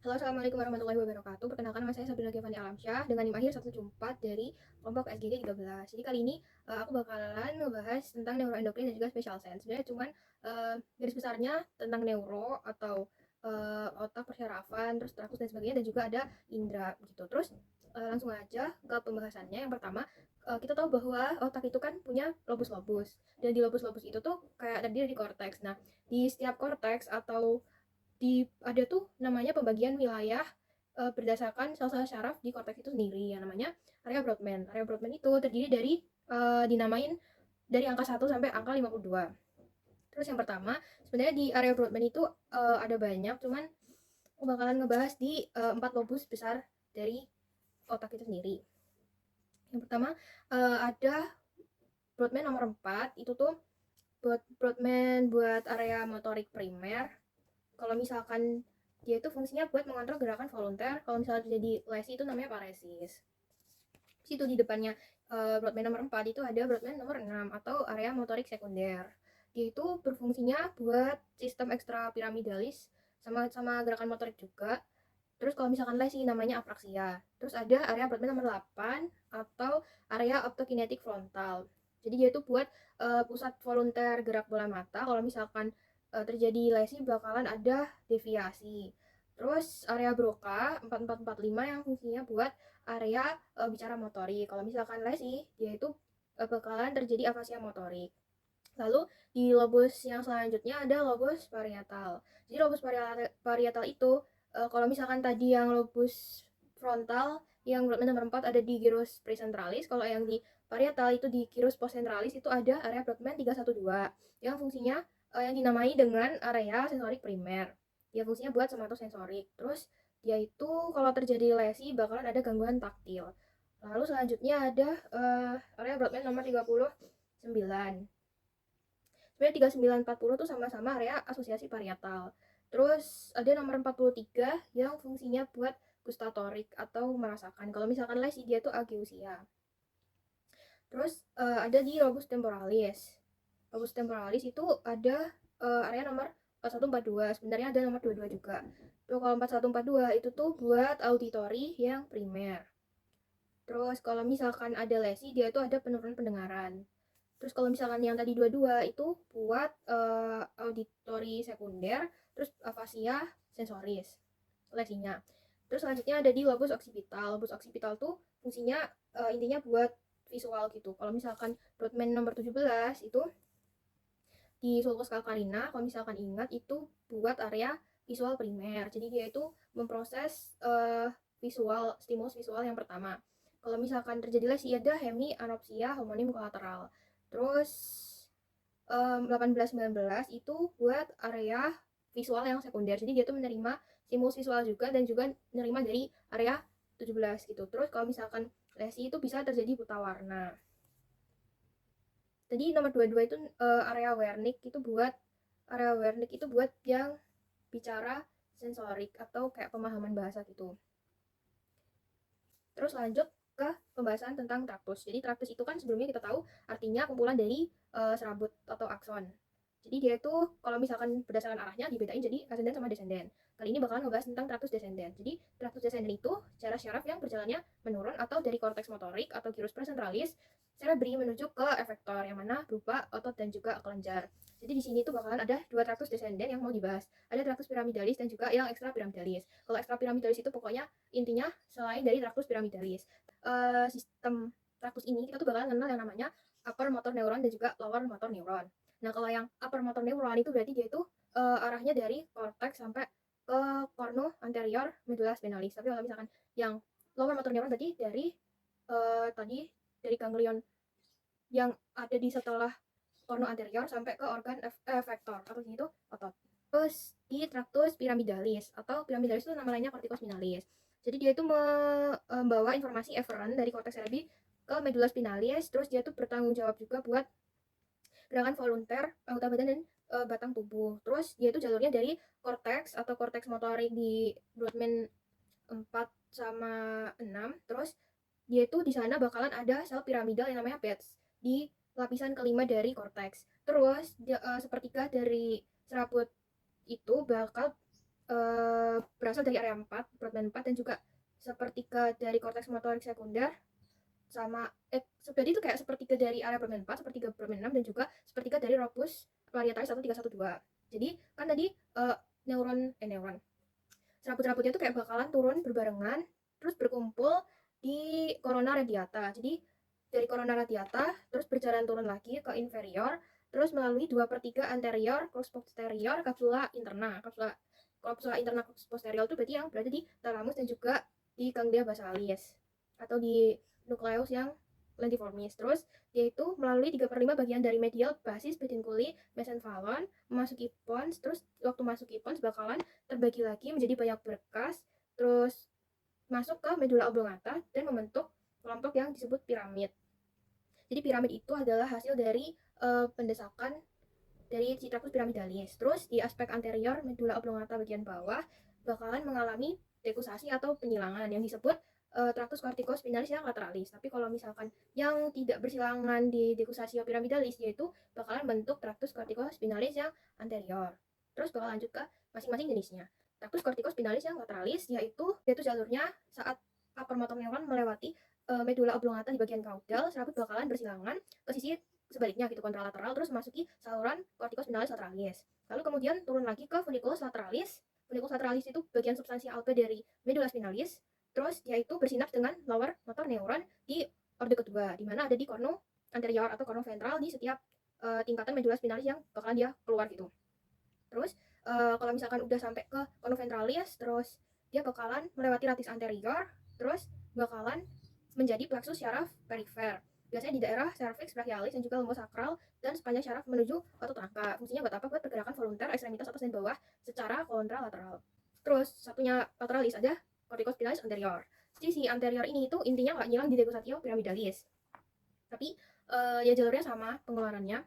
Halo, Assalamualaikum warahmatullahi wabarakatuh. Perkenalkan, nama saya Sabrina Giovanni Alamsyah dengan NIM akhir 174 dari kelompok SGD 13. Jadi kali ini aku bakalan ngebahas tentang neuroendokrin dan juga spatial sense. Sebenarnya cuman garis besarnya tentang neuro atau otak, persyarafan, terus trakus dan sebagainya, dan juga ada indera gitu. Terus langsung aja ke pembahasannya. Yang pertama, kita tahu bahwa otak itu kan punya lobus-lobus, dan di lobus-lobus itu tuh kayak terdiri dari korteks. Nah, di setiap korteks atau ada tuh namanya pembagian wilayah berdasarkan sel-sel syaraf di korteks itu sendiri yang namanya area Brodmann. Area Brodmann itu terdiri dari dinamain dari angka 1 sampai angka 52. Terus yang pertama, sebenarnya di area Brodmann itu ada banyak, cuman aku bakalan ngebahas di 4 lobus besar dari otak itu sendiri. Yang pertama ada Brodmann nomor 4, itu tuh buat Brodmann buat area motorik primer. Kalau misalkan dia itu fungsinya buat mengontrol gerakan volunteer. Kalau misalnya terjadi lesi itu namanya paresis. Situ di depannya Brodmann nomor 4 itu ada Brodmann nomor 6 atau area motorik sekunder. Dia itu berfungsinya buat sistem ekstrapiramidalis sama gerakan motorik juga. Terus kalau misalkan lesi namanya apraksia. Terus ada area Brodmann nomor 8 atau area optokinetik frontal. Jadi dia itu buat pusat volunteer gerak bola mata. Kalau misalkan terjadi lesi bakalan ada deviasi. Terus area Broca 4445 yang fungsinya buat area bicara motorik. Kalau misalkan lesi, dia itu bakalan terjadi afasia motorik. Lalu di lobus yang selanjutnya ada lobus parietal. Jadi lobus parietal itu kalau misalkan tadi yang lobus frontal yang nomor 4 ada di gyrus precentralis, kalau yang di parietal itu di gyrus postcentralis itu ada area Brodmann 312 yang fungsinya yang dinamai dengan area sensorik primer. Dia fungsinya buat somatosensorik. Terus dia itu kalau terjadi lesi bakalan ada gangguan taktil. Lalu selanjutnya ada area Brodmann nomor 39. Sebenarnya 3940 tuh sama-sama area asosiasi parietal. Terus ada nomor 43 yang fungsinya buat gustatorik atau merasakan. Kalau misalkan lesi dia tuh ageusia. Terus ada di lobus temporalis. Lobus temporalis itu ada area nomor 4142. Sebenarnya ada nomor 22 juga. Tuh kalau 4142 itu tuh buat auditori yang primer. Terus kalau misalkan ada lesi dia tuh ada penurunan pendengaran. Terus kalau misalkan yang tadi dua-dua itu buat auditori sekunder, terus afasia sensoris lesinya. Terus selanjutnya ada di lobus occipital. Lobus occipital tuh fungsinya intinya buat visual gitu. Kalau misalkan Brodmann nomor 17 itu di sulcus calcarina, kalau misalkan ingat itu buat area visual primer. Jadi dia itu memproses visual, stimulus visual yang pertama. Kalau misalkan terjadi lesi ada hemianopsia homonim kolateral. Terus 18-19 itu buat area visual yang sekunder. Jadi dia tuh menerima stimulus visual juga dan juga menerima dari area 17 gitu. Terus kalau misalkan lesi itu bisa terjadi buta warna. Tadi nomor 22 itu area Wernicke itu buat yang bicara sensorik atau kayak pemahaman bahasa gitu. Terus lanjut ke pembahasan tentang traktus. Jadi traktus itu kan sebelumnya kita tahu artinya kumpulan dari serabut atau akson. Jadi dia itu kalau misalkan berdasarkan arahnya dibedain jadi ascendant sama descendant. Kali ini bakalan ngebahas tentang traktus descendant. Jadi traktus descendant itu cara syaraf yang berjalannya menurun atau dari korteks motorik atau gyrus precentralis cerebri menuju ke efektor yang mana berupa otot dan juga kelenjar. Jadi di sini tuh bakalan ada dua traktus descendant yang mau dibahas. Ada traktus piramidalis dan juga yang extra piramidalis. Kalau extra piramidalis itu pokoknya intinya selain dari traktus piramidalis. Sistem traktus ini kita tuh bakalan kenal yang namanya upper motor neuron dan juga lower motor neuron. Nah, kalau yang upper motor neuron itu berarti dia itu arahnya dari cortex sampai ke cornu anterior medulla spinalis. Tapi kalau misalkan yang lower motor neuron berarti dari tadi dari ganglion yang ada di setelah cornu anterior sampai ke organ efektor atau itu otot. Terus di traktus piramidalis atau piramidalis itu nama lainnya corticus spinalis. Jadi dia itu membawa informasi efferent dari cortex cerebri ke medulla spinalis. Terus dia tuh bertanggung jawab juga buat gerakan volunteer, anggota badan dan batang tubuh. Terus dia itu jalurnya dari cortex atau cortex motorik di Brodmann 4 sama 6. Terus dia itu di sana bakalan ada sel piramidal yang namanya PETS di lapisan kelima dari korteks. Terus sepertiga dari serabut itu bakal berasal dari area 4, Broadband 4, dan juga sepertiga dari korteks motorik sekunder, sama jadi itu kayak sepertiga dari area Broadband 4, sepertiga Broadband 6, dan juga sepertiga dari locus parietalis 1312. Jadi kan tadi neuron serabut-serabutnya itu kayak bakalan turun berbarengan terus berkumpul di corona radiata. Jadi dari corona radiata terus berjalan turun lagi ke inferior, terus melalui 2/3 anterior crus posterior kapsula interna. Kapsula interna crus posterior itu berarti yang berada di thalamus dan juga di ganglia basalis atau di nukleus yang lentiformis. Terus yaitu melalui 3/5 bagian dari medial basis peduncuли mesencephalon memasuki pons. Terus waktu masuki pons bakalan terbagi lagi menjadi banyak berkas, terus masuk ke medula oblongata dan membentuk kelompok yang disebut piramid. Jadi piramid itu adalah hasil dari pendesakan dari Citracus piramidalis. Terus di aspek anterior medula oblongata bagian bawah bakalan mengalami dekusasi atau penyilangan yang disebut tractus corticospinalis yang lateralis. Tapi kalau misalkan yang tidak bersilangan di dekusasi piramidalis, yaitu bakalan bentuk tractus corticospinalis yang anterior. Terus bakal lanjut ke masing-masing jenisnya. Tractus corticospinalis yang lateralis yaitu jalurnya saat upper motor neuron melewati medula oblongata di bagian caudal, serabut bakalan bersilangan ke sisi sebaliknya gitu, kontralateral, terus masuki saluran corticospinalis lateralis. Lalu kemudian turun lagi ke funiculus lateralis. Funiculus lateralis itu bagian substansi alba dari medula spinalis. Terus dia itu bersinaps dengan lower motor neuron di orde kedua, di mana ada di cornu anterior atau cornu ventral di setiap tingkatan medula spinalis yang bakalan dia keluar gitu. Terus kalau misalkan udah sampai ke cornu ventralis, terus dia bakalan melewati ratis anterior, terus bakalan menjadi plexus syaraf perifer. Biasanya di daerah cervix brachialis dan juga lumbosakral dan sepanjang syaraf menuju otot rangka. Fungsinya buat apa? Buat pergerakan voluntar ekstremitas atas dan bawah secara kontralateral. Terus satunya lateralis ada corticospinalis anterior. Jadi si anterior ini itu intinya nggak nyilang di decussatio piramidalis. Tapi ya jalurnya sama pengeluarannya.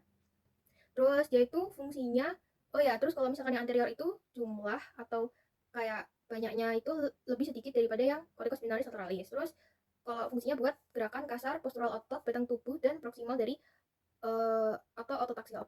Terus dia itu fungsinya, oh ya, terus kalau misalkan yang anterior itu jumlah atau kayak banyaknya itu lebih sedikit daripada yang corticospinalis lateralis. Terus kalau fungsinya buat gerakan kasar postural otot batang tubuh dan proksimal dari atau ototaksial.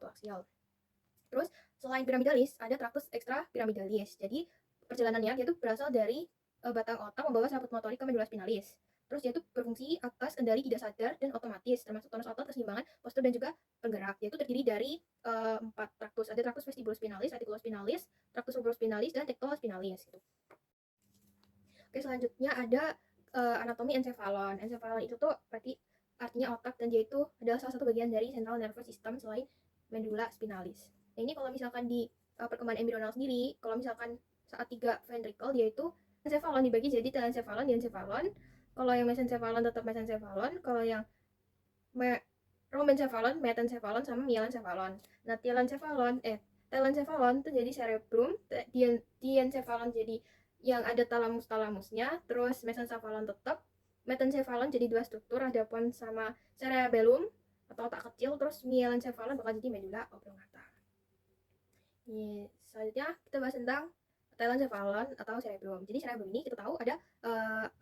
Terus selain piramidalis ada tractus extra piramidalis. Jadi perjalanannya dia itu berasal dari batang otak membawa serabut motorik ke medula spinalis. Terus dia itu berfungsi atas kendali tidak sadar dan otomatis, termasuk tonus otot, keseimbangan postur dan juga penggerak. Dia itu terdiri dari 4 traktus. Ada traktus vestibulospinalis, reticulospinalis, traktus rubrospinalis, dan tectolospinalis gitu. Oke, selanjutnya ada anatomi encephalon. Encephalon itu tuh berarti artinya otak, dan dia itu adalah salah satu bagian dari central nervous system selain medula spinalis. Nah, ini kalau misalkan di perkembangan embrional sendiri, kalau misalkan saat 3 ventricle, dia itu encephalon dibagi jadi telencephalon, diencephalon. Kalau yang mesencephalon tetap mesencephalon, kalau yang rhombencephalon, metencephalon, sama mielencephalon. Nah, telencephalon itu jadi cerebrum, diencephalon jadi yang ada talamusnya, terus mesencephalon tetap, metencephalon jadi 2 struktur, ada pons sama cerebellum atau otak kecil, terus mielencephalon bakal jadi medula oblongata. Ini selanjutnya kita bahas tentang telencephalon atau cerebrum. Jadi cerebrum ini kita tahu ada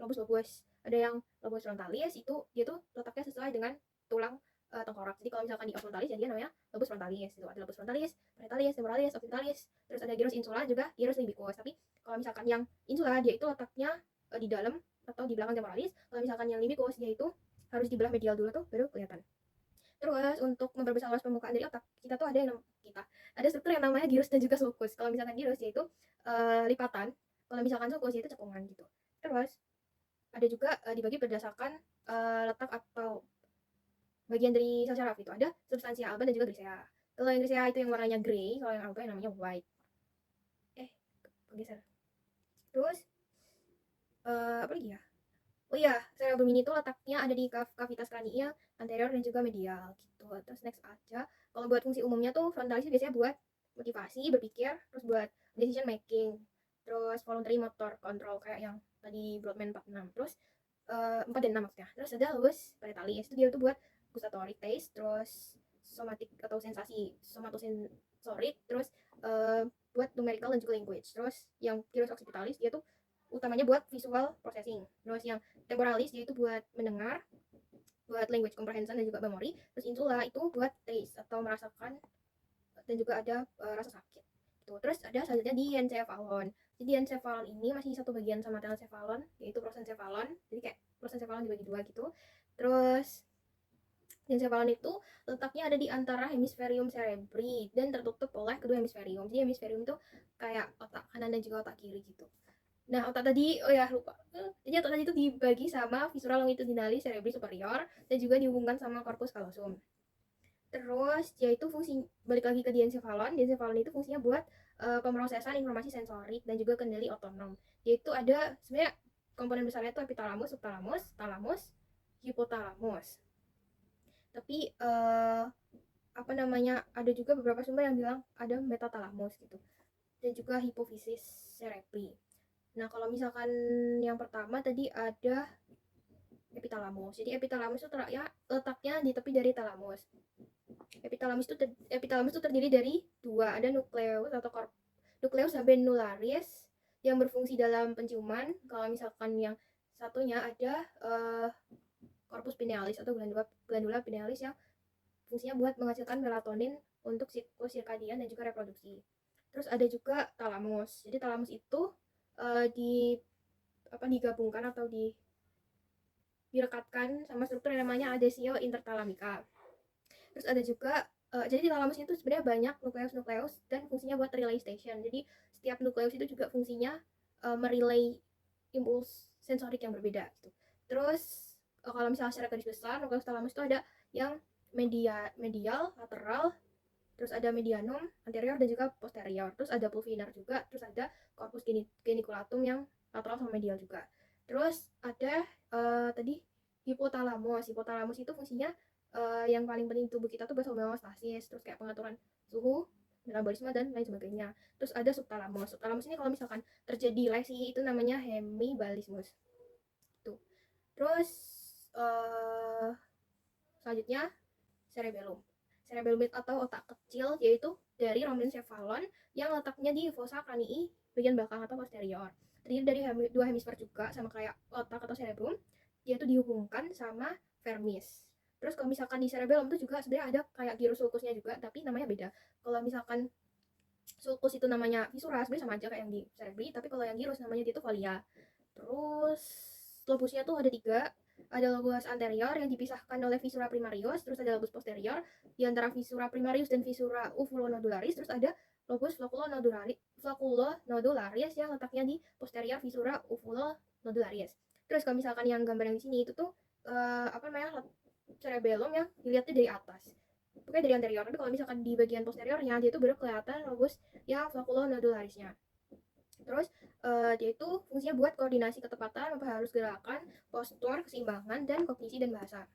lobus, ada yang lobus frontalis, itu dia tuh letaknya sesuai dengan tulang tengkorak. Jadi kalau misalkan di frontalis ya dia namanya lobus frontalis. Itu ada lobus frontalis, parietalis, temporalis, occipitalis, terus ada gyrus insula, juga gyrus limbicus. Tapi kalau misalkan yang insula dia itu letaknya di dalam atau di belakang temporalis. Kalau misalkan yang limbicus dia itu harus di belah medial dulu tuh baru kelihatan. Terus untuk memperbesar luas permukaan dari otak, kita tuh ada struktur yang namanya gyrus dan juga sulcus. Kalau misalkan gyrus yaitu lipatan, kalau misalkan sulcus yaitu cekungan gitu. Terus ada juga dibagi berdasarkan letak atau bagian dari sel syaraf itu. Ada substansia alba dan juga grisea. Kalau yang grisea itu yang warnanya grey, kalau yang alba yang namanya white. Kegeser. Terus apa lagi ya? Oh iya, cerebrum ini tuh letaknya ada di kavitas krania anterior dan juga medial gitu. Terus next aja, kalau buat fungsi umumnya tuh frontalis biasanya buat motivasi, berpikir, terus buat decision making, terus voluntary motor control kayak yang tadi Broadman 46. Terus 4 dan 6 maksudnya. Terus ada lobus parietalis, itu dia tuh buat gustatory taste, terus somatik atau sensasi, somatosensorik, terus buat numerical dan juga language. Terus yang gyrus occipitalis dia tuh utamanya buat visual processing. Terus yang temporalis dia itu buat mendengar, buat language comprehension dan juga memory. Terus insula itu buat taste atau merasakan dan juga ada rasa sakit. Tuh. Terus ada selanjutnya diencephalon. Jadi encephalon ini masih satu bagian sama telencephalon, yaitu prosencephalon. Jadi kayak prosencephalon dibagi dua gitu. Terus encephalon itu letaknya ada di antara hemisferium cerebri dan tertutup oleh kedua hemisferium. Jadi hemisferium itu kayak otak kanan dan juga otak kiri gitu. Nah, otak tadi, oh ya lupa. Jadi otak tadi itu dibagi sama viscera longitudinalis cerebri superior dan juga dihubungkan sama corpus callosum. Terus dia itu fungsi balik lagi ke diencephalon. Diencephalon itu fungsinya buat pemrosesan informasi sensorik dan juga kendali otonom. Dia itu ada sebenarnya komponen besarnya itu epitalamus, subtalamus, talamus, hipotalamus. Tapi apa namanya, ada juga beberapa sumber yang bilang ada metatalamus gitu. Dan juga hipofisis cerebri. Nah, kalau misalkan yang pertama tadi ada epitalamus. Jadi epitalamus itu letaknya di tepi dari talamus. Epitalamus itu terdiri dari dua, ada nukleus atau nukleus habernularis yang berfungsi dalam penciuman. Kalau misalkan yang satunya ada corpus pinealis atau glandula pinealis yang fungsinya buat menghasilkan melatonin untuk siklus sirkadian dan juga reproduksi. Terus ada juga talamus. Jadi talamus itu digabungkan atau direkatkan sama struktur yang namanya adesio intertalamika. Terus ada juga jadi di talamus itu sebenarnya banyak nukleus dan fungsinya buat relay station. Jadi setiap nukleus itu juga fungsinya merelay impuls sensorik yang berbeda gitu. Terus kalau misalnya secara garis besar nukleus talamus itu ada yang medial, lateral, terus ada medianum, anterior dan juga posterior. Terus ada pulvinar juga, terus ada corpus geniculatum yang lateral sama medial juga. Terus ada tadi hipotalamus. Hipotalamus itu fungsinya yang paling penting tubuh kita tuh buat homeostasis, terus kayak pengaturan suhu, metabolisme dan lain sebagainya. Terus ada subtalamus. Subtalamus ini kalau misalkan terjadi lesi itu namanya hemibalismus. Tuh. Terus selanjutnya cerebellum. Cerebellum atau otak kecil yaitu dari rhombencephalon yang letaknya di fossa cranii bagian belakang atau posterior. Terdiri dari dua hemisfer juga sama kayak otak atau cerebrum. Dia itu dihubungkan sama vermis. Terus kalau misalkan di cerebellum itu juga sebenarnya ada kayak gyrus sulcusnya juga, tapi namanya beda. Kalau misalkan sulcus itu namanya viscera, sebenarnya sama aja kayak yang di cerebri, tapi kalau yang gyrus namanya dia itu folia. Terus lobusnya tuh ada tiga, ada lobus anterior yang dipisahkan oleh viscera primarius, terus ada lobus posterior di antara viscera primarius dan viscera uvulonodularis, terus ada lobus flocculonodularis yang letaknya di posterior viscera uvulonodularis. Terus kalau misalkan yang gambar yang di sini itu tuh apa namanya, cerebellum yang dilihatnya dari atas, pokoknya dari anterior. Tapi kalau misalkan di bagian posteriornya dia itu baru kelihatan lobus yang flocculonodularisnya. Terus dia itu fungsinya buat koordinasi ketepatan, memperhalus gerakan, postur, keseimbangan, dan kognisi dan bahasa.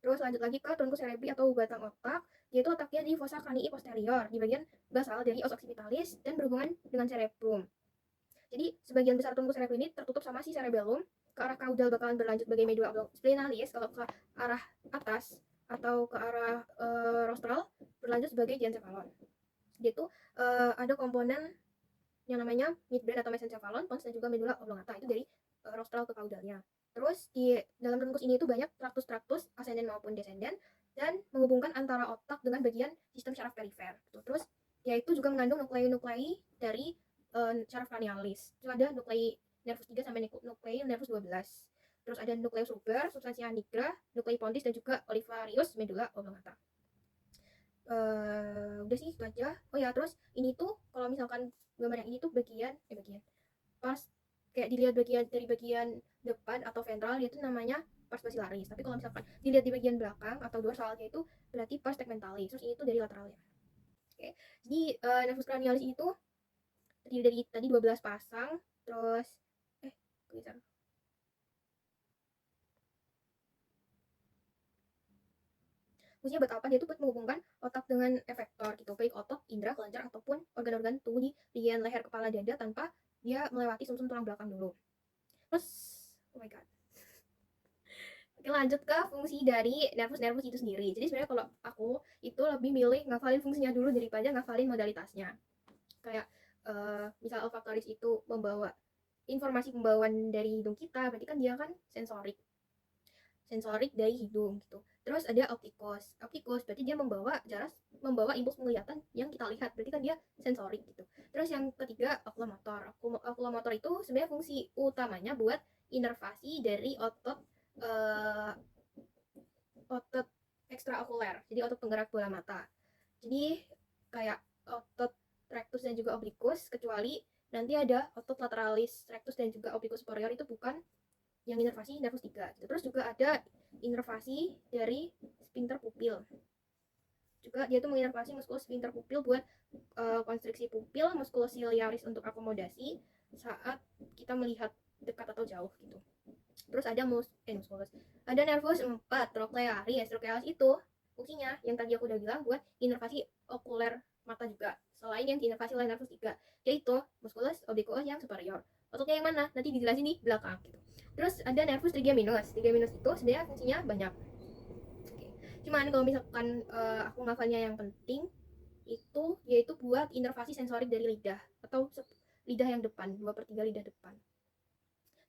Terus lanjut lagi ke truncus cerebri atau batang otak, yaitu otaknya di fossa cranii posterior, di bagian basal dari os occipitalis dan berhubungan dengan cerebrum. Jadi sebagian besar truncus cerebri ini tertutup sama si cerebellum. Ke arah kaudal bakalan berlanjut sebagai medulla spinalis, kalau ke arah atas atau ke arah rostral berlanjut sebagai diencephalon. Dia itu ada komponen yang namanya midbrain atau mesencephalon, pons dan juga medulla oblongata, itu dari rostral ke kaudalnya. Terus di dalam truncus ini itu banyak traktus ascendens maupun descendens dan menghubungkan antara otak dengan bagian sistem syaraf perifer. Terus yaitu juga mengandung nuklei dari syaraf cranialis. Terus ada nuklei nervus 3 sampai nuklei nervus 12. Terus ada nukleus ruber, substansia nigra, nuklei pondis dan juga olivarius medulla oblongata. Udah sih itu aja. Oh ya, terus ini tuh kalau misalkan gambar yang ini tuh bagian pas kayak dilihat dari bagian depan atau ventral itu namanya pars basilaris. Tapi kalau misalkan dilihat di bagian belakang atau dorsalnya itu berarti pars tegmentalis. Terus ini tuh dari lateralnya. Oke. Jadi nervus cranialis itu terdiri dari tadi 12 pasang, terus geser. Fungsinya buat apa? Dia tuh buat menghubungkan otak dengan efektor gitu, baik otot, indera, kelenjar ataupun organ-organ tubuh di bagian leher, kepala, dada tanpa dia melewati sumsum tulang belakang dulu. Terus, oh my god. Oke, lanjut ke fungsi dari nervus itu sendiri. Jadi sebenarnya kalau aku itu lebih milih ngafalin fungsinya dulu daripada ngafalin modalitasnya. Kayak misal olfaktoris itu membawa informasi pembawaan dari hidung kita, berarti kan dia kan sensorik. sensorik dari hidung gitu. Terus ada optikus. Optikus berarti dia membawa impuls penglihatan yang kita lihat. Berarti kan dia sensorik gitu. Terus yang ketiga okulomotor. Okulomotor itu sebenarnya fungsi utamanya buat inervasi dari eh, otot ekstraokuler. Jadi otot penggerak bola mata. Jadi kayak otot rectus dan juga oblikus, kecuali nanti ada otot lateralis rectus dan juga oblikus superior itu bukan yang inervasi nervus 3 gitu. Terus juga ada inervasi dari sphincter pupil. Juga dia tuh menginervasi muskulus sphincter pupil buat konstriksi pupil, muskulus ciliaris untuk akomodasi saat kita melihat dekat atau jauh gitu. Terus ada muskulus. Ada nervus 4, trochlearis. Trochlearis itu fungsinya yang tadi aku udah bilang buat inervasi okuler mata juga. Selain yang diinervasi oleh nervus 3, yaitu muskulus obliquus yang superior. Ototnya yang mana? Nanti dijelasin di belakang gitu. Terus ada nervus trigeminus. Trigeminus itu sebenarnya fungsinya banyak. Oke. Cuman kalau misalkan aku ngafalnya yang penting itu yaitu buat inervasi sensorik dari lidah atau lidah yang depan, 2/3 lidah depan.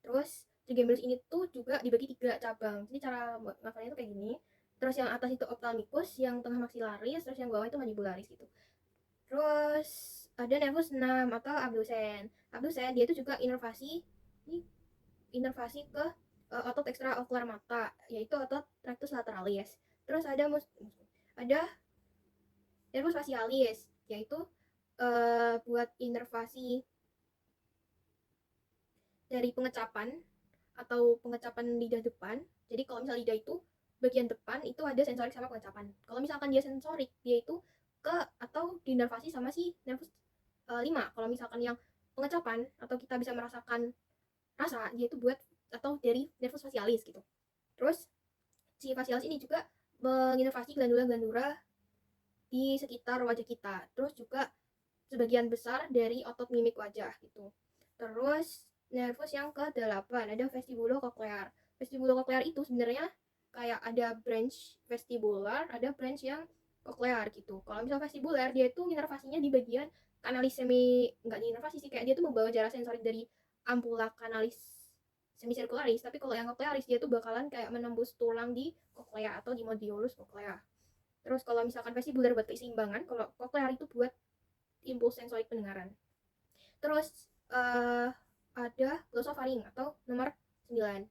Terus trigeminus ini tuh juga dibagi 3 cabang. Jadi cara ngafalnya itu kayak gini. Terus yang atas itu ophthalmicus, yang tengah maxillaris, terus yang bawah itu mandibularis gitu. Terus ada nervus 6 atau abdusen. Abdusen dia itu juga inervasi ke otot ekstraokular mata, yaitu otot rectus lateralis. Terus ada nervus facialis, yaitu buat inervasi dari pengecapan atau pengecapan lidah depan. Jadi kalau misalnya lidah itu bagian depan itu ada sensorik sama pengecapan. Kalau misalkan dia sensorik, dia itu ke atau dinervasi sama si nervus 5. Kalau misalkan yang pengecapan atau kita bisa merasakan rasa, dia itu buat atau dari nervus facialis gitu. Terus si facialis ini juga menginervasi glandula-glandula di sekitar wajah kita. Terus juga sebagian besar dari otot mimik wajah gitu. Terus nervus yang ke-8 ada vestibulo-koklear. Vestibulo-koklear itu sebenarnya kayak ada branch vestibular, ada branch yang koklear gitu. Kalau misalnya vestibular, dia itu inervasinya di bagian kanalis enggak di inervasi sih, kayak dia tuh membawa jarak sensorik dari ampula kanalis semisirkularis, tapi kalau yang koklearis dia tuh bakalan kayak menembus tulang di koklea atau di modiolus koklea. Terus kalau misalkan vestibular buat keseimbangan, kalau koklear itu buat impuls sensorik pendengaran. Terus ada glosofaring atau nomor 9.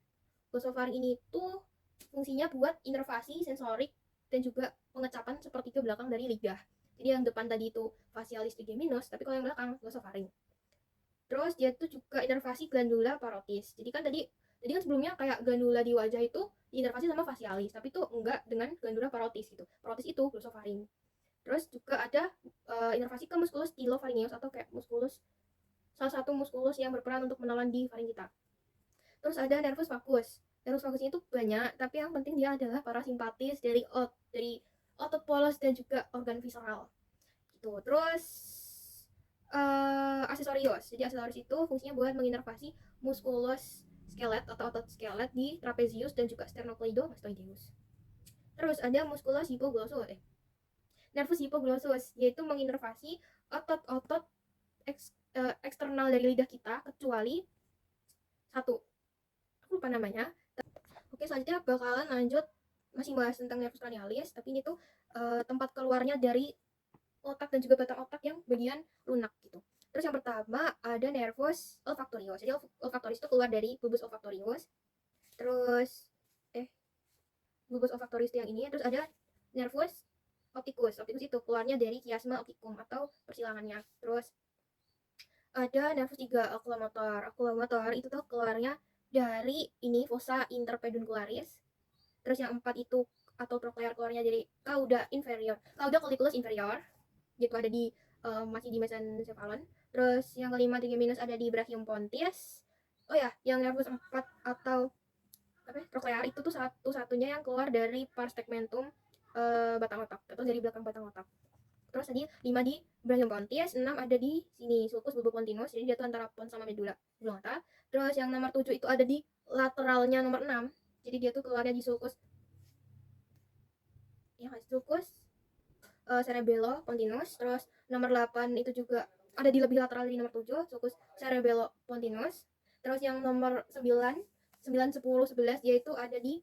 Glosofaring ini tuh fungsinya buat inervasi sensorik dan juga pengecapan seperti ke belakang dari lidah. Jadi yang depan tadi itu facialis trigeminus, tapi kalau yang belakang glosofaring. Terus dia tuh juga inervasi glandula parotis. Jadi kan sebelumnya kayak glandula di wajah itu diinervasi sama facialis, tapi itu enggak dengan glandula parotis gitu. Parotis itu glosofaring. Terus juga ada inervasi ke muskulus stylofaringeus atau kayak salah satu muskulus yang berperan untuk menelan di faringita. Terus ada nervus vagus. Nervus vagus itu banyak, tapi yang penting dia adalah parasimpatis dari otot polos dan juga organ visceral. Gitu. Terus aksesorius. Jadi aksesorius itu fungsinya buat menginervasi muskulus skelet atau otot skelet di trapezius dan juga sternocleidomastoideus. Terus ada musculus hypoglossus. Nervus hypoglossus yaitu menginervasi otot-otot eksternal dari lidah kita kecuali satu. Aku lupa namanya. Oke, selanjutnya bakalan lanjut masih bahas tentang nervus cranialis, tapi ini tuh tempat keluarnya dari otak dan juga batang otak yang bagian lunak gitu. Terus yang pertama ada nervus olfactorius. Jadi olfactorius itu keluar dari bulbus olfactorius. Terus bulbus olfactorius yang ini. Terus ada nervus opticus. Opticus itu keluarnya dari chiasma opticum atau persilangannya. Terus ada nervus 3 oculomotor. Oculomotor itu tuh keluarnya dari ini fossa interpeduncularis. Terus yang 4 itu atau trochlear keluarnya dari cauda inferior, cauda colliculus inferior. Gitu ada di masih di mesencephalon. Terus yang kelima trigeminus ada di brachium pontis. Oh ya, yang nervus 4 atau trochlear itu tuh satu-satunya yang keluar dari pars tegmentum batang otak atau dari belakang batang otak. Terus tadi 5 di brachium pontis, 6 ada di sini sulcus bulbopontinus, jadi dia tuh antara pons sama medula oblongata. Terus yang nomor 7 itu ada di lateralnya nomor 6. Jadi dia tuh keluarnya di sulcus cerebellopontinus. Terus nomor 8 itu juga ada di lebih lateral di nomor 7, sulcus cerebellopontinus. Terus yang nomor 9, 10, 11 yaitu ada di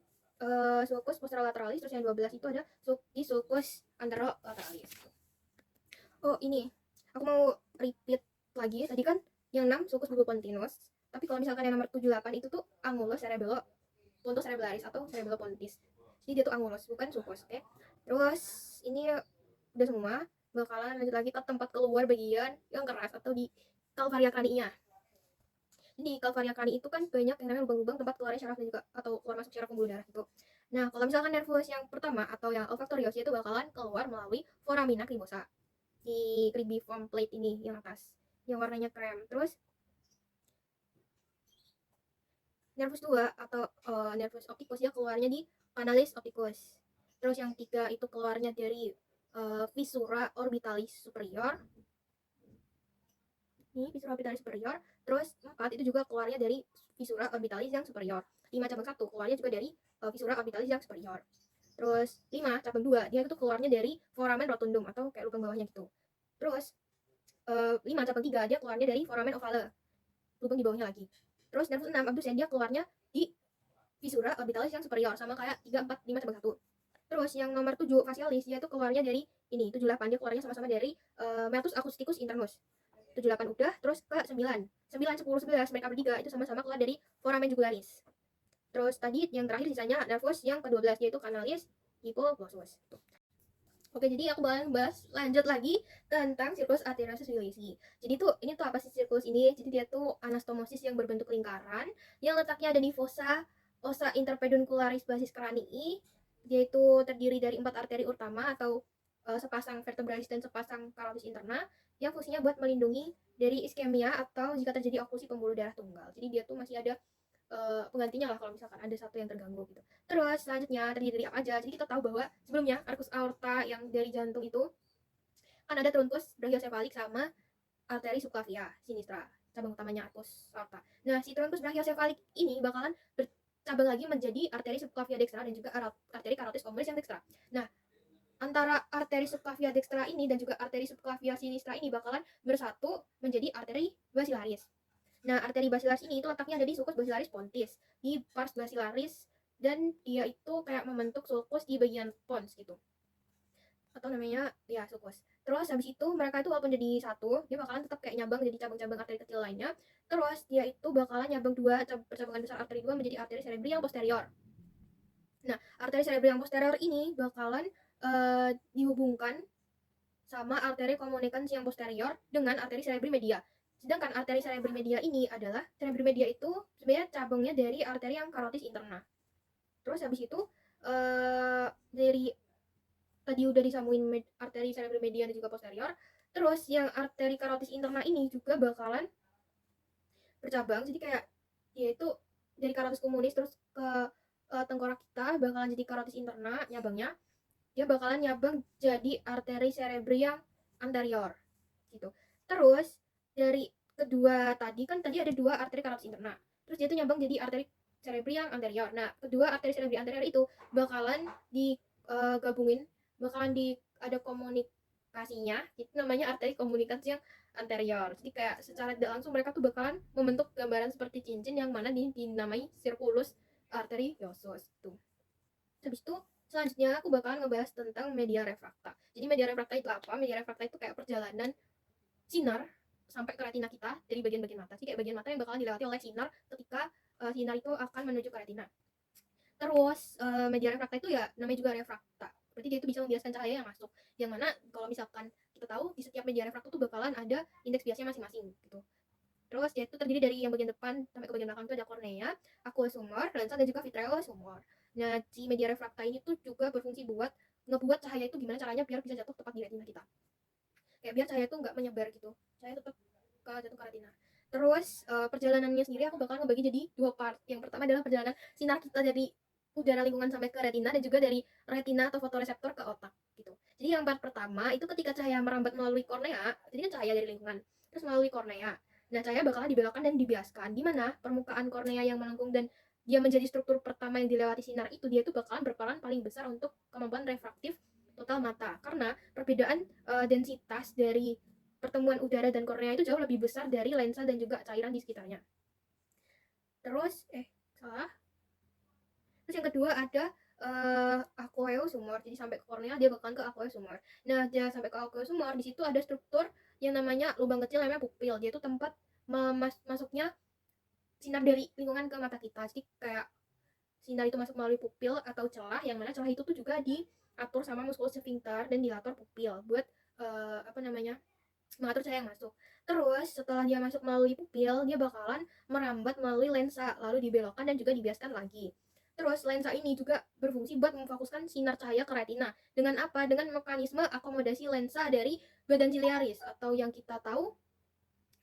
sulcus posterolateraalis, terus yang 12 itu ada di sulcus anterolateraalis. Oh ini, aku mau repeat lagi, tadi kan yang 6 sulcus bulbopontinus, tapi kalau misalkan yang nomor 78 itu tuh angulus cerebellopontus cerebellaris atau cerebellopontis. Jadi dia tuh angulus, bukan sulcus, oke? Terus ini udah semua, bakalan lanjut lagi ke tempat keluar bagian yang keras atau di calvaria cranii-nya. Jadi di calvaria cranii itu kan banyak yang namanya lubang-lubang tempat keluarnya syaraf dan juga atau keluar masuk syaraf pembuluh darah gitu. Nah, kalau misalkan nervus yang pertama atau yang olfactorius itu bakalan keluar melalui foramina cribosa di cribriform plate ini yang atas, yang warnanya krem. Terus nervus 2 atau nervus opticus dia keluarnya di canalis opticus. Terus yang 3 itu keluarnya dari viscera orbitalis superior. Ini viscera orbitalis superior. Terus 4 itu juga keluarnya dari viscera orbitalis yang superior. 5 cabang 1 keluarnya juga dari viscera orbitalis yang superior. Terus 5 cabang 2 dia itu keluarnya dari foramen rotundum atau kayak lubang bawahnya gitu. Terus 5 cabang 3 dia keluarnya dari foramen ovale, lubang di bawahnya lagi. Terus nervus 6 abducens dia keluarnya di viscera orbitalis yang superior, sama kayak 3, 4, 5 cabang 1. Terus yang nomor 7 facialis dia tuh keluarnya dari ini 78 dia keluarnya sama-sama dari meatus acousticus internus. 78 udah, terus ke 9 10 11 mereka bertiga itu sama-sama keluar dari foramen jugularis. Terus tadi yang terakhir sisanya nervus yang ke-12 yaitu canalis hypoglossus. Oke, jadi aku bakalan bahas lanjut lagi tentang siklus arteriosus Wilisi. Jadi ini tuh apa sih siklus ini? Jadi dia tuh anastomosis yang berbentuk lingkaran yang letaknya ada di fossa ossa interpeduncularis basis cranii. Dia itu terdiri dari 4 arteri utama atau sepasang vertebralis dan sepasang carotis interna yang fungsinya buat melindungi dari iskemia atau jika terjadi oklusi pembuluh darah tunggal. Jadi dia tuh masih ada penggantinya lah kalau misalkan ada satu yang terganggu gitu. Terus selanjutnya terdiri dari apa aja? Jadi kita tahu bahwa sebelumnya arcus aorta yang dari jantung itu kan ada truncus brachiocefalic sama arteri subclavia sinistra, cabang utamanya arcus aorta. Nah, si truncus brachiocefalic ini bakalan bercabang lagi menjadi arteri subclavia dextra dan juga arteri carotis communis yang dextra. Nah, antara arteri subclavia dextra ini dan juga arteri subclavia sinistra ini bakalan bersatu menjadi arteri basilaris. Nah, arteri basilaris ini itu letaknya ada di sulcus basilaris pontis, di pars basilaris, dan dia itu kayak membentuk sulcus di bagian pons gitu. Atau namanya ya sulcus. Terus habis itu mereka itu walaupun jadi satu, dia bakalan tetap kayak nyambang jadi cabang-cabang arteri kecil lainnya. Terus dia itu bakalan nyambang dua percabangan besar arteri dua menjadi arteri cerebri yang posterior. Nah, arteri cerebri yang posterior ini bakalan dihubungkan sama arteri komunikans yang posterior dengan arteri cerebri media. Sedangkan arteri cerebri media ini adalah cerebri media itu sebenarnya cabangnya dari arteri yang carotis interna. Terus habis itu dari tadi udah disambungin arteri cerebri media dan juga posterior. Terus yang arteri carotis interna ini juga bakalan bercabang. Jadi kayak dia itu dari carotis communis terus ke tengkorak kita bakalan jadi carotis interna nyabangnya. Dia bakalan nyabang jadi arteri cerebri yang anterior gitu. Terus dari kedua tadi kan tadi ada dua arteri carotis interna. Terus dia tuh nyambang jadi arteri cerebri yang anterior. Nah, kedua arteri cerebri anterior itu bakalan digabungin, bakalan ada komunikasinya. Itu namanya arteri komunikasi yang anterior. Jadi kayak secara tidak langsung mereka tuh bakalan membentuk gambaran seperti cincin yang mana dinamai circulus arteriosus tuh. Habis itu selanjutnya aku bakalan ngebahas tentang media refrakta. Jadi media refrakta itu apa? Media refrakta itu kayak perjalanan sinar sampai ke retina kita dari bagian-bagian mata. Jadi kayak bagian mata yang bakalan dilewati oleh sinar ketika sinar itu akan menuju ke retina. Terus media refrakta itu ya namanya juga refrakta. Berarti dia itu bisa membiaskan cahaya yang masuk. Yang mana kalau misalkan kita tahu di setiap media refrakta itu bakalan ada indeks biasnya masing-masing gitu. Terus dia itu terdiri dari yang bagian depan sampai ke bagian belakang itu ada kornea, aqueous humor, lensa dan juga vitreous humor. Nah, si media refrakta ini tuh juga berfungsi buat ngebuat cahaya itu gimana caranya biar bisa jatuh tepat di retina kita. Kayak biar cahaya itu nggak menyebar gitu. Cahaya tetap jatuh ke retina. Terus perjalanannya sendiri aku bakal ngebagi jadi dua part. Yang pertama adalah perjalanan sinar kita dari udara lingkungan sampai ke retina dan juga dari retina atau fotoreseptor ke otak gitu. Jadi yang part pertama itu ketika cahaya merambat melalui kornea, jadi kan cahaya dari lingkungan, terus melalui kornea. Nah, cahaya bakalan dibelokkan dan dibiaskan di mana permukaan kornea yang melengkung dan dia menjadi struktur pertama yang dilewati sinar itu dia itu bakalan berperan paling besar untuk kemampuan refraktif total mata karena perbedaan densitas dari pertemuan udara dan kornea itu jauh lebih besar dari lensa dan juga cairan di sekitarnya. Terus salah. Terus yang kedua ada aqueous humor. Jadi sampai ke kornea dia bakalan ke aqueous humor. Nah, dia sampai ke aqueous humor, di situ ada struktur yang namanya lubang kecil namanya pupil. Dia itu tempat masuknya sinar dari lingkungan ke mata kita. Jadi kayak sinar itu masuk melalui pupil atau celah, yang mana celah itu tuh juga diatur sama muskulus sphincter dan dilator pupil buat apa namanya, mengatur cahaya yang masuk. Terus setelah dia masuk melalui pupil, dia bakalan merambat melalui lensa, lalu dibelokkan dan juga dibiaskan lagi. Terus lensa ini juga berfungsi buat memfokuskan sinar cahaya ke retina. Dengan apa? Dengan mekanisme akomodasi lensa dari badan ciliaris, atau yang kita tahu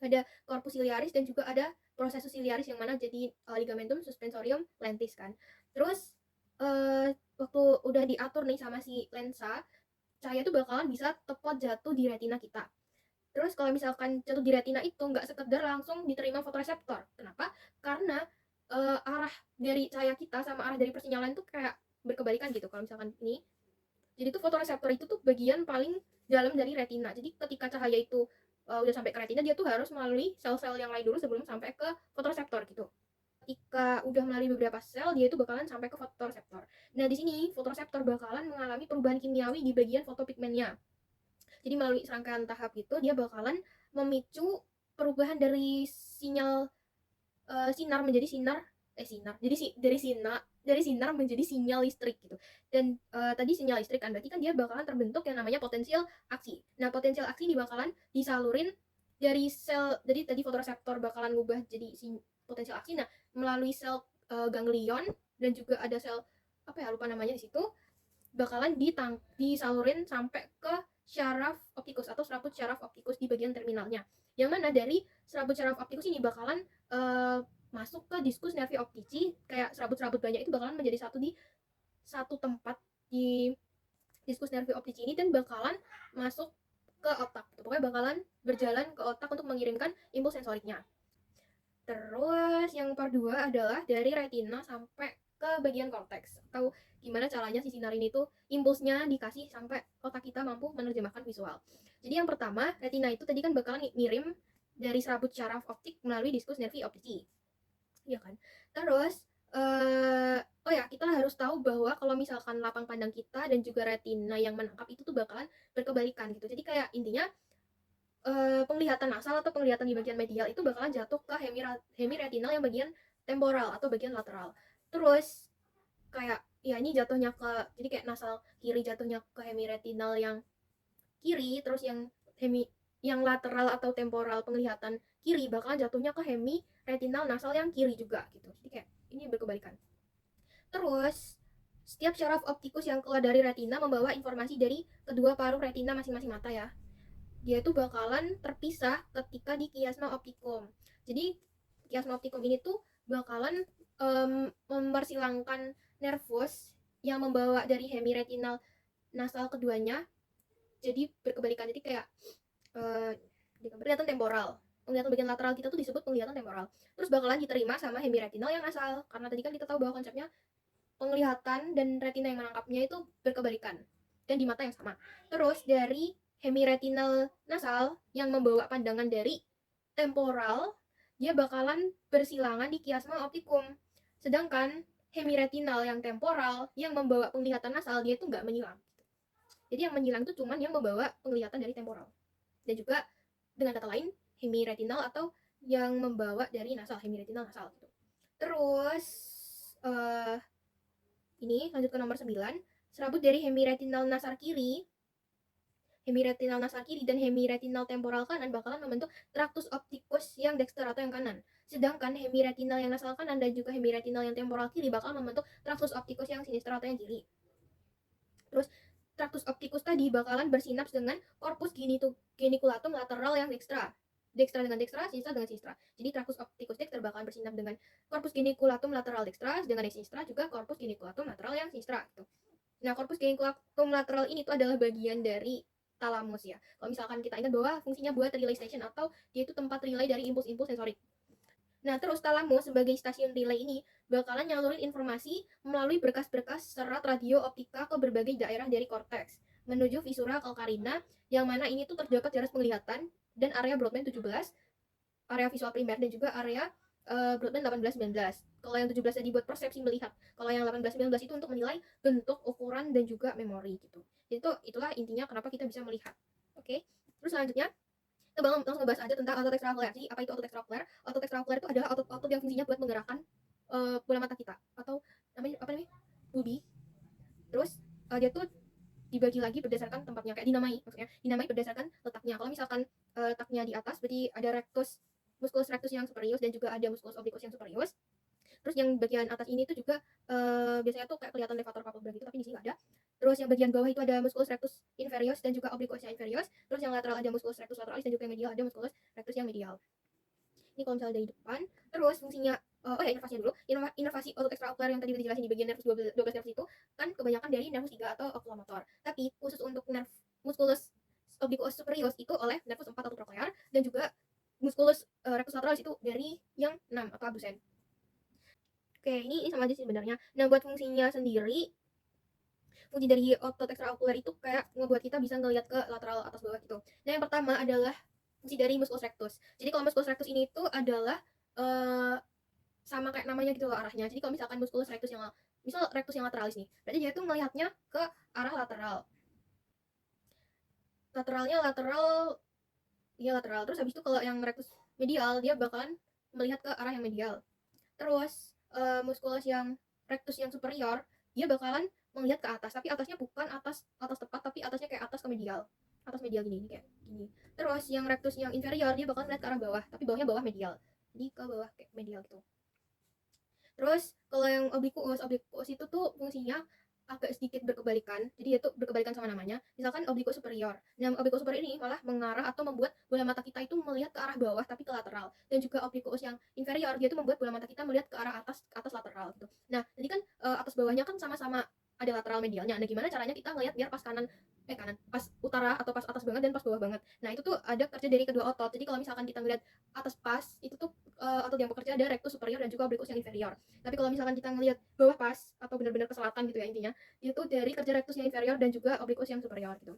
ada corpus ciliaris dan juga ada processus ciliaris, yang mana jadi ligamentum suspensorium lentis kan. Terus waktu udah diatur nih sama si lensa, cahaya tuh bakalan bisa tepat jatuh di retina kita. Terus kalau misalkan jatuh di retina itu nggak sekedar langsung diterima fotoreseptor. Kenapa? Karena arah dari cahaya kita sama arah dari persinyalan tuh kayak berkebalikan gitu. Kalau misalkan ini, jadi tuh fotoreseptor itu tuh bagian paling dalam dari retina. Jadi ketika cahaya itu udah sampai ke retina, dia tuh harus melalui sel-sel yang lain dulu sebelum sampai ke fotoreseptor gitu. Ketika udah melalui beberapa sel, dia itu bakalan sampai ke fotoreseptor. Nah, di sini fotoreseptor bakalan mengalami perubahan kimiawi di bagian fotopigmennya. Jadi melalui serangkaian tahap gitu, dia bakalan memicu perubahan dari sinyal sinar menjadi sinar sinar. Jadi dari sinar menjadi sinyal listrik gitu. Dan tadi sinyal listrik kan berarti kan dia bakalan terbentuk yang namanya potensial aksi. Nah, potensial aksi ini bakalan disalurin dari sel. Jadi tadi fotoreseptor bakalan ngubah jadi potensial aksi. Nah, melalui sel ganglion dan juga ada sel apa ya, lupa namanya di situ, bakalan disalurin sampai ke syaraf optikus atau serabut syaraf optikus di bagian terminalnya. Yang mana dari serabut syaraf optikus ini bakalan masuk ke diskus nervi optici, kayak serabut-serabut banyak itu bakalan menjadi satu di satu tempat di diskus nervi optici ini dan bakalan masuk ke otak. Pokoknya bakalan berjalan ke otak untuk mengirimkan impuls sensoriknya. Terus yang part 2 adalah dari retina sampai ke bagian korteks, atau gimana caranya si sinar ini tuh impulsnya dikasih sampai otak kita mampu menerjemahkan visual. Jadi yang pertama, retina itu tadi kan bakalan ngirim dari serabut syaraf optik melalui diskus nervi optici. Iya kan? Terus oh ya, kita harus tahu bahwa kalau misalkan lapang pandang kita dan juga retina yang menangkap itu tuh bakalan berkebalikan gitu. Jadi kayak intinya penglihatan nasal atau penglihatan di bagian medial itu bakalan jatuh ke hemiretinal yang bagian temporal atau bagian lateral. Terus kayak ya ini jatuhnya ke, jadi kayak nasal kiri jatuhnya ke hemiretinal yang kiri, terus yang lateral atau temporal penglihatan kiri bakalan jatuhnya ke hemiretinal nasal yang kiri juga gitu. Jadi kayak ini berkebalikan. Terus setiap syaraf optikus yang keluar dari retina membawa informasi dari kedua paruh retina masing-masing mata ya. Dia tuh bakalan terpisah ketika di kiasma optikum. Jadi kiasma optikum ini tuh bakalan mempersilangkan nervus yang membawa dari hemiretinal nasal keduanya jadi berkebalikan. Jadi kayak penglihatan temporal, penglihatan bagian lateral kita tuh disebut penglihatan temporal. Terus bakalan diterima sama hemiretinal yang nasal, karena tadi kan kita tahu bahwa konsepnya penglihatan dan retina yang menangkapnya itu berkebalikan dan di mata yang sama. Terus dari hemiretinal nasal yang membawa pandangan dari temporal, dia bakalan bersilangan di kiasma optikum. Sedangkan hemiretinal yang temporal yang membawa penglihatan nasal, dia itu nggak menyilang. Jadi yang menyilang itu cuman yang membawa penglihatan dari temporal. Dan juga dengan kata lain, hemiretinal atau yang membawa dari nasal, hemiretinal nasal gitu. Terus ini lanjut ke nomor 9. Serabut dari hemiretinal nasal kiri dan hemiretinal temporal kanan bakalan membentuk tractus opticus yang dexter atau yang kanan. Sedangkan hemiretinal yang nasal kanan dan juga hemiretinal yang temporal kiri bakal membentuk tractus opticus yang sinister atau yang kiri. Terus tractus opticus tadi bakalan bersinaps dengan corpus geniculatum lateral yang dextra. Dextra dengan dextra, sinistra dengan sinistra. Jadi tractus opticus dexter bakalan bersinap dengan corpus geniculatum lateral dextra, dengan yang sinistra juga corpus geniculatum lateral yang sinistra gitu. Nah, corpus geniculatum lateral ini tuh adalah bagian dari talamus ya. Kalau misalkan kita ingat bahwa fungsinya buat relay station atau dia itu tempat relay dari impuls-impuls sensorik. Nah, terus talamus sebagai stasiun relay ini bakalan nyalurin informasi melalui berkas-berkas serat radio optika ke berbagai daerah dari korteks menuju visura calcarina, yang mana ini tuh terdapat jarak penglihatan dan area Brodmann 17, area visual primer dan juga area Broadband 18-19. Kalau yang 17 tadi buat persepsi melihat. Kalau yang 18-19 itu untuk menilai bentuk, ukuran, dan juga memori gitu. Jadi itulah intinya kenapa kita bisa melihat. Oke. Terus selanjutnya kita langsung ngebahas aja tentang otot extraocular. Jadi apa itu otot extraocular? Otot extraocular itu adalah otot yang fungsinya buat menggerakkan bola mata kita atau namanya bulbi. Terus dia tuh dibagi lagi berdasarkan tempatnya, kayak dinamai, maksudnya dinamai berdasarkan letaknya. Kalau misalkan letaknya di atas berarti ada musculus rectus yang superius dan juga ada musculus obliquus yang superius. Terus yang bagian atas ini tuh juga biasanya tuh kayak kelihatan levator palpebra gitu, tapi di sini nggak ada. Terus yang bagian bawah itu ada musculus rectus inferius dan juga obliquus yang inferius. Terus yang lateral ada musculus rectus lateralis dan juga yang medial ada musculus rectus yang medial. Ini kalau misalnya dari depan. Terus fungsinya inervasinya dulu. Inervasi otot extraocular yang tadi udah dijelasin di bagian nervus 12 nervus itu kan kebanyakan dari nervus 3 atau oculomotor. Tapi khusus untuk nerve musculus obliquus superius itu oleh nervus 4 atau trochlear dan juga musculus rectus lateralis itu dari yang 6 atau abducens. Oke, ini sama aja sih sebenarnya. Nah, buat fungsinya sendiri, fungsi dari otot extraocular itu kayak ngebuat kita bisa ngelihat ke lateral atas bawah gitu. Nah, yang pertama adalah fungsi dari musculus rectus. Jadi kalau musculus rectus ini tuh adalah sama kayak namanya gitu loh arahnya. Jadi kalau misalkan musculus rectus yang misal rectus yang lateralis nih, berarti dia tuh melihatnya ke arah lateral. Lateralnya lateral, ya lateral. Terus habis itu kalau yang rectus medial dia bakalan melihat ke arah yang medial. Terus musculus yang rectus yang superior dia bakalan melihat ke atas, tapi atasnya bukan atas tepat, tapi atasnya kayak atas ke medial, atas medial gini kayak gini. Terus yang rectus yang inferior dia bakalan melihat ke arah bawah, tapi bawahnya bawah medial, jadi ke bawah kayak medial gitu. Terus kalau yang obliquus itu tuh fungsinya agak sedikit berkebalikan, jadi itu berkebalikan sama namanya. Misalkan obliquus superior, nah obliquus superior ini malah mengarah atau membuat bola mata kita itu melihat ke arah bawah tapi ke lateral, dan juga obliquus yang inferior dia itu membuat bola mata kita melihat ke arah atas lateral gitu. Nah jadi kan atas bawahnya kan sama-sama ada lateral medialnya. Nah gimana caranya kita ngelihat biar pas kanan pas utara atau pas atas banget dan pas bawah banget. Nah itu tuh ada kerja dari kedua otot. Jadi kalau misalkan kita ngelihat atas pas itu tuh otot yang bekerja ada rectus superior dan juga obliquus yang inferior. Tapi kalau misalkan kita ngelihat bawah pas atau benar-benar ke selatan gitu ya intinya, itu dari kerja rectus yang inferior dan juga obliquus yang superior gitu.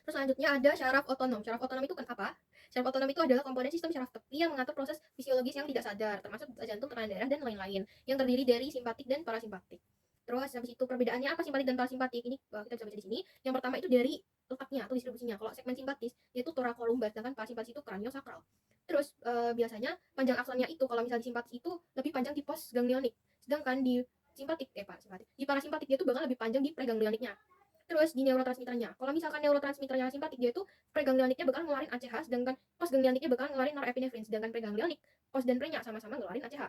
Terus selanjutnya ada syaraf otonom. Syaraf otonom itu kan apa? Syaraf otonom itu adalah komponen sistem syaraf tepi yang mengatur proses fisiologis yang tidak sadar, termasuk jantung, tekanan darah, dan lain-lain, yang terdiri dari simpatik dan parasimpatik. Terus habis itu perbedaannya apa simpatik dan parasimpatik? Ini kita bisa baca di sini. Yang pertama itu dari letaknya atau distribusinya. Kalau segmen simpatis yaitu thoracolumbar, sedangkan parasimpatis itu craniosacral. Terus biasanya panjang aksonnya itu kalau misalnya di simpatis itu lebih panjang di pos ganglionik, sedangkan di di parasimpatik dia tuh bakal lebih panjang di preganglioniknya. Terus di neurotransmitternya, kalau misalkan neurotransmitternya simpatik dia tuh preganglioniknya bakal ngeluarin ACH, sedangkan postganglioniknya bakal ngeluarin norepinefrin, sedangkan preganglionik post dan prenya sama-sama ngeluarin ACH.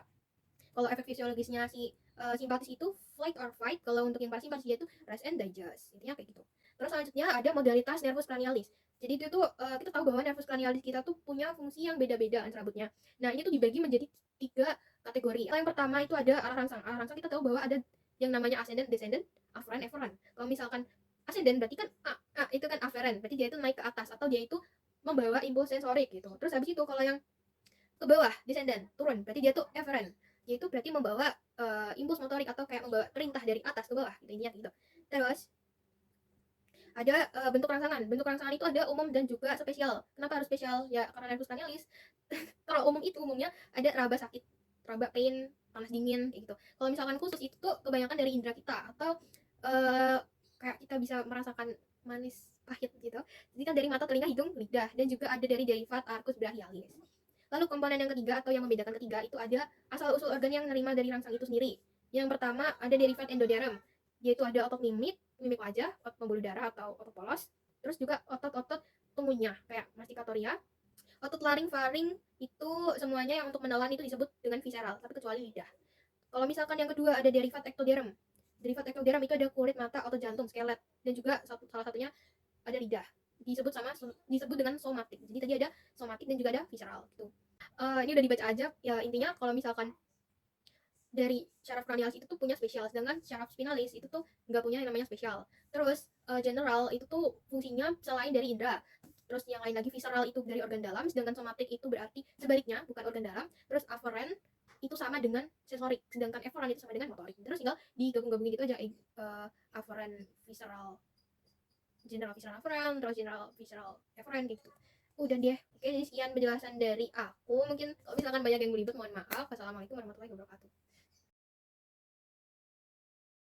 Kalau efek fisiologisnya si simpatis itu flight or fight, kalau untuk yang parasimpatis dia itu rest and digest, intinya kayak gitu. Terus selanjutnya ada modalitas nervus cranialis. Jadi itu tuh kita tahu bahwa nervus cranialis kita tuh punya fungsi yang beda-beda serabutnya. Nah ini tuh dibagi menjadi 3 kategori. Yang pertama itu ada arah rangsang. Arah rangsang kita tahu bahwa ada yang namanya ascendant, descendant, afferent, efferent. Kalau misalkan ascendant berarti kan itu kan afferent, berarti dia itu naik ke atas atau dia itu membawa impuls sensorik gitu. Terus habis itu kalau yang ke bawah descendant, turun, berarti dia tuh efferent, yaitu berarti membawa impuls motorik atau kayak membawa perintah dari atas ke bawah gitu, intinya gitu. Terus ada bentuk rangsangan. Bentuk rangsangan itu ada umum dan juga spesial. Kenapa harus spesial? Ya karena nervus cranialis. Kalau umum itu umumnya ada raba sakit, raba pain, panas dingin kayak gitu. Kalau misalkan khusus itu tuh kebanyakan dari indera kita atau kayak kita bisa merasakan manis pahit gitu. Jadi kan dari mata, telinga, hidung, lidah, dan juga ada dari derivat arcus brachialis. Lalu komponen yang ketiga atau yang membedakan ketiga itu ada asal-usul organ yang menerima dari rangsang itu sendiri. Yang pertama ada derivat endoderm, yaitu ada otot mimik wajah, otot pembuluh darah atau otot polos, terus juga otot-otot tumbuhnya kayak mastikatoria. Otot laring faring itu semuanya yang untuk menelan itu disebut dengan visceral, tapi kecuali lidah. Kalau misalkan yang kedua ada derivat ectoderm. Derivat ectoderm itu ada kulit, mata, otot jantung, skelet, dan juga salah satunya ada lidah. Disebut dengan somatik. Jadi tadi ada somatik dan juga ada visceral gitu. Ini udah dibaca aja ya, intinya kalau misalkan dari syaraf cranialis itu tuh punya spesial, sedangkan syaraf spinalis itu tuh nggak punya yang namanya spesial. Terus general itu tuh fungsinya selain dari indera. Terus yang lain lagi visceral itu dari organ dalam, sedangkan somatik itu berarti sebaliknya bukan organ dalam. Terus afferent itu sama dengan sensorik, sedangkan efferent itu sama dengan motorik. Terus tinggal digabung-gabungin gitu aja, afferent visceral, general visceral afferent, terus general visceral efferent gitu. Udah deh. Oke, jadi sekian penjelasan dari aku. Mungkin kalau misalkan banyak yang belibet, mohon maaf. Wassalamualaikum warahmatullahi wabarakatuh.